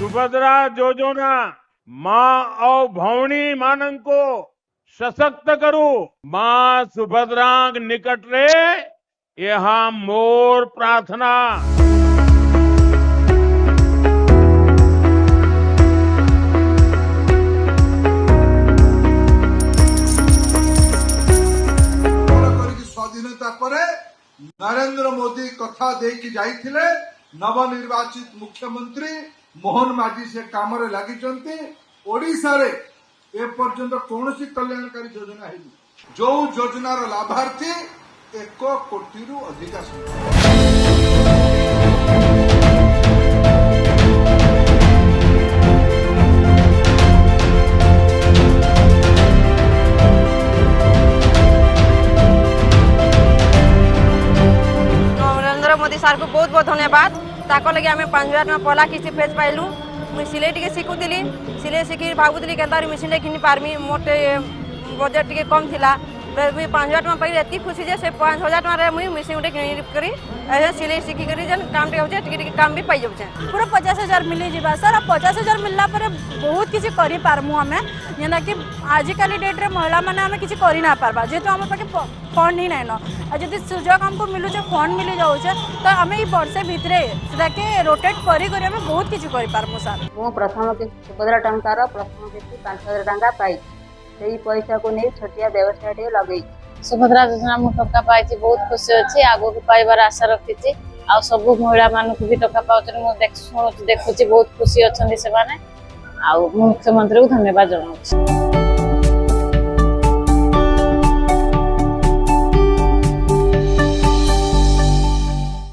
सुभद्रा योजना माँ और भौणी मानन को सशक्त करू माँ सुभद्रा निकट रे यहाँ मोर प्रार्थना। स्वाधीनता परे नरेंद्र मोदी कथा देकी जाइथिले नवनिर्वाचित मुख्यमंत्री मोहन माझी से काम लगी ओडिशा रे ए पर्यंत कौन कल्याणकारी योजना है जो योजनार लाभार्थी 1 कोटी रु अधिक नरेंद्र मोदी सर को बहुत बहुत धन्यवाद। ताको लगे आम 5000 टका पहला किसी फेज पाइलु मुझे सिलाई टे शिखुली सिलाई शिखी भावुली के मेसीन किनी पार्मी मोटे बजेट टे कम थिला मुझे 5000 टका पाई एति खुशी जे से 5000 टका मुझे मेसीन गोटे किनी सिलाई शिखी काम टे काम भी पाई जाऊे पूरा 50,000 मिली जा सर 50,000 मिलला पर बहुत किसी करि पारमु हमें जेना कि आजिकल डेट रे महिला माने हमें किसी करि ना पारबा जेतो हम पाके फंड ही नाइनो आ जदि सुजोग हमको मिलु जे फंड मिली जाउछे तो हमें ई वर्षे भितरे सेटा के रोटेट करी करी हमें बहुत किसी करि पारमु सर। मो प्रथम के सुभद्रा टंकार प्रथम के 5,000 टंका पाई सेही पैसा को नहीं छोटिया व्यवसाय टे लगई सुभद्रा योजना मु टका पाई बहुत खुशी अच्छी आगो को पाइबार आशा रखी आ सब महिला मानक भी टका पाउछन मु देखु बहुत खुशी अच्छे से मुख्यमंत्री को धन्यवाद जनाऊँ।